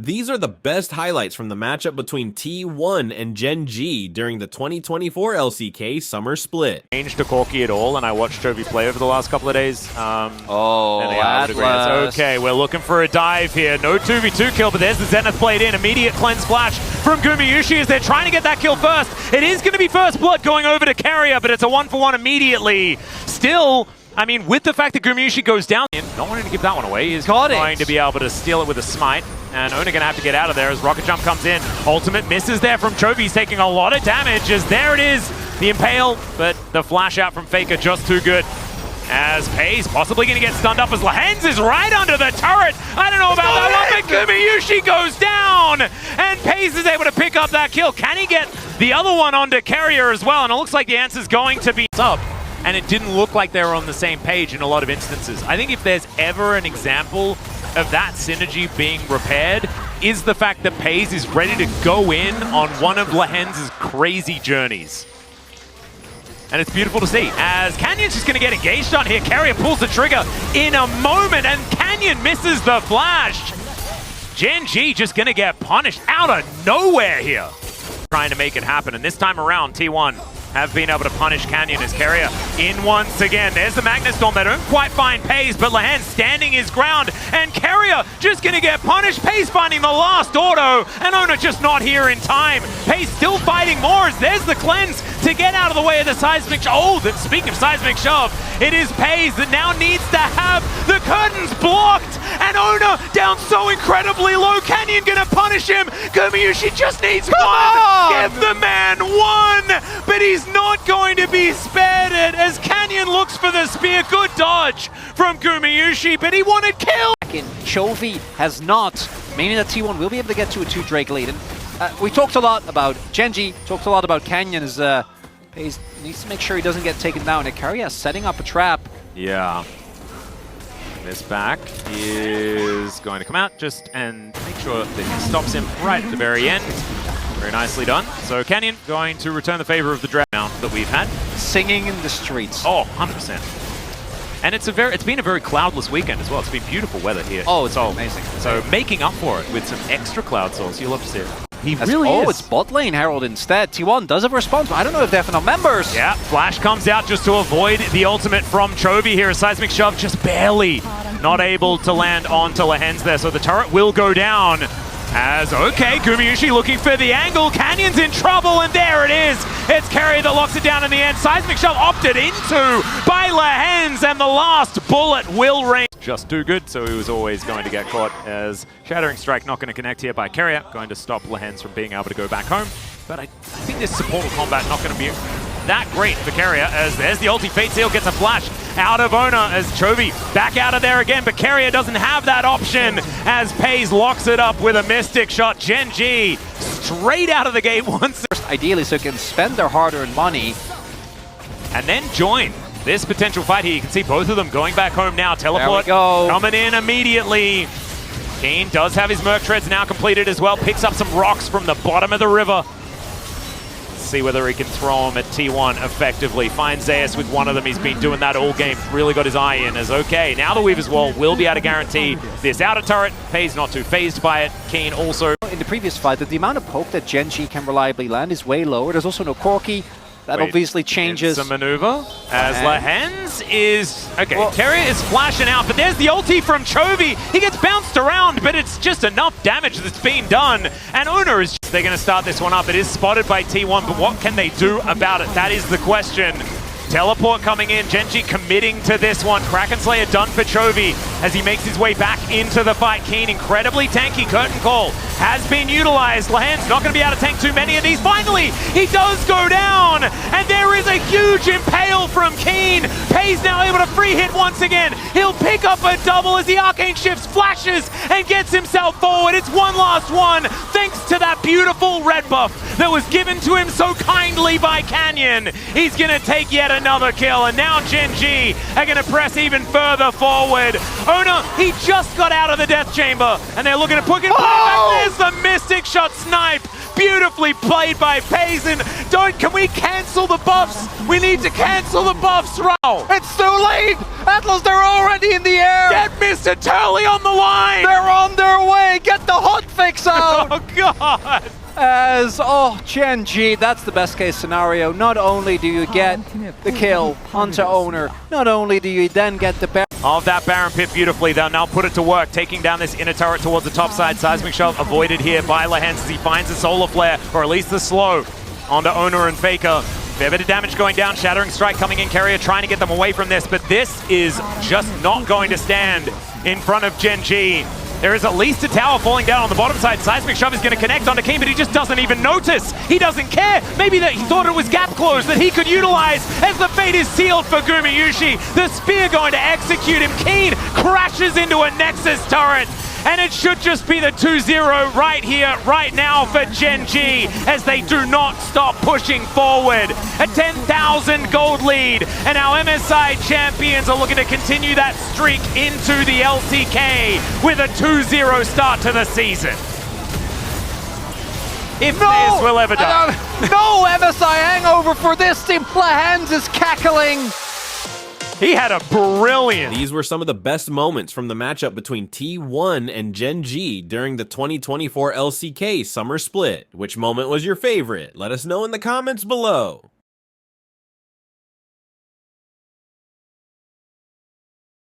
These are the best highlights from the matchup between T1 and Gen.G during the 2024 LCK Summer Split. Changed to Corki at all, and I watched Chovy play over the last couple of days. Okay, we're looking for a dive here. No 2v2 kill, but there's the Zenith Blade in. Immediate cleanse flash from Gumayusi as they're trying to get that kill first. It is going to be first blood going over to Carrier, but it's a 1-for-1 immediately. Still, I mean, with the fact that Gumayusi goes down, not wanting to give that one away, he's going to be able to steal it with a smite. And Ona going to have to get out of there as Rocket Jump comes in. Ultimate misses there from Chovy. He's taking a lot of damage as there it is. The Impale, but the flash out from Faker just too good. As Pays possibly going to get stunned up as Lehens is right under the turret. I don't know about that one, but Gumayusi goes down. And Pays is able to pick up that kill. Can he get the other one onto Carrier as well? And it looks like the answer is going to be up. And it didn't look like they were on the same page in a lot of instances. I think if there's ever an example of that synergy being repaired, is the fact that Pays is ready to go in on one of Lehens' crazy journeys. And it's beautiful to see, as Canyon's just going to get engaged on here. Carrier pulls the trigger in a moment, and Canyon misses the flash. Gen.G just going to get punished out of nowhere here. Trying to make it happen, and this time around, T1 have been able to punish Canyon as Carrier in once again. There's the Magnet Storm. They don't quite find Pays, but Lehens standing his ground, and Carrier just going to get punished. Pays finding the last auto, and Ona just not here in time. Pays still fighting more as there's the cleanse to get out of the way of the seismic shove. Oh, speaking of seismic shove, it is Pays that now needs to have the curtains blocked, and Ona down so incredibly low. Canyon going to punish him. Gumayusi just needs one. Give the man one, but he's not going to be spared it as Canyon looks for the spear. Good dodge from Gumayusi, but he wanted kill. Chovy has not, meaning that T1 will be able to get to a 2 Drake lead. And we talked a lot about Gen.G, talked a lot about Canyon as he needs to make sure he doesn't get taken down. And Carrier setting up a trap. Yeah. This back is going to come out just and make sure that he stops him right at the very end. Very nicely done. So Canyon going to return the favor of the draft mount that we've had. Singing in the streets. Oh, 100%. And it's been a very cloudless weekend as well. It's been beautiful weather here. Oh, it's amazing. So making up for it with some extra cloud source. You'll love to see it. He That's, really is. Oh, it's bot lane Herald instead. T1 does have a response, but I don't know if they're enough members. Yeah, Flash comes out just to avoid the ultimate from Chovy here. A seismic shove just barely not able to land onto Lehens there. So the turret will go down. Okay, Gumayusi looking for the angle. Canyon's in trouble, and there it is. It's Carrier that locks it down in the end. Seismic shove opted into by Lehens, and the last bullet will ring. Just too good, so he was always going to get caught as Shattering Strike not going to connect here by Carrier. Going to stop Lehens from being able to go back home. But I think this supportal combat not going to be that great for Carrier, as there's the ulti. Fate Seal gets a flash out of Ona as Chovy back out of there again, but Carrier doesn't have that option as Pays locks it up with a Mystic shot. Gen.G straight out of the gate once. Ideally, so can spend their hard-earned money. And then join this potential fight here. You can see both of them going back home now. Teleport coming in immediately. Keen does have his Merc Treads now completed as well. Picks up some rocks from the bottom of the river. See whether he can throw him at T1 effectively. Finds Zeus with one of them. He's been doing that all game. Really got his eye in as okay. Now the Weaver's Wall will be able to guarantee this outer turret. Pays not too phased by it. Keen also. In the previous fight, the amount of poke that Gen.G can reliably land is way lower. There's also no Corki. That obviously changes. It's a maneuver as Lehens is... Okay, well, Carrier is flashing out, but there's the ulti from Chovy. He gets bounced around, but it's just enough damage that's been done. And Ona is... They're going to start this one up. It is spotted by T1, but what can they do about it? That is the question. Teleport coming in, Gen.G committing to this one. Kraken Slayer done for Chovy as he makes his way back into the fight. Keen, incredibly tanky. Curtain Call has been utilized. Lehens not going to be able to tank too many of these. Finally, he does go down, and there is a huge impale from Keen. Pays now able to free hit once again. He'll pick up a double as the Arcane shifts, flashes, and gets himself forward. It's one last one, thanks to that beautiful red buff that was given to him so kindly by Canyon. He's going to take yet another kill, and now Gen.G are going to press even further forward. Ona, he just got out of the death chamber, and they're looking to put him back. There's as the Mystic Shot snipe, beautifully played by Payson. Can we cancel the buffs? We need to cancel the buffs, Rao. It's too late! Atlas, they're already in the air! Get Mr. Turley on the line! They're on their way! Get the hotfix out! Oh, God! Gen.G, that's the best case scenario. Not only do you get the kill onto Owner, not only do you then get the Baron. Of that Baron pit beautifully, they'll now put it to work, taking down this inner turret towards the top side. Seismic Shot avoided here by Lehens as he finds the Solar Flare, or at least the slow, onto Owner and Faker. Fair bit of damage going down, Shattering Strike coming in, Carrier trying to get them away from this, but this is just not going to stand in front of Gen.G. There is at least a tower falling down on the bottom side. Seismic Shove is going to connect onto Keen, but he just doesn't even notice. He doesn't care. Maybe that he thought it was gap close that he could utilize as the fate is sealed for Gumayusi. The spear going to execute him. Keen crashes into a Nexus turret. And it should just be the 2-0 right here, right now for Gen.G as they do not stop pushing forward. A 10,000 gold lead, and our MSI champions are looking to continue that streak into the LCK with a 2-0 start to the season. If this will ever die. No MSI hangover for this team. Lehens is cackling. He had a brilliant. These were some of the best moments from the matchup between T1 and Gen.G during the 2024 LCK Summer Split. Which moment was your favorite? Let us know in the comments below.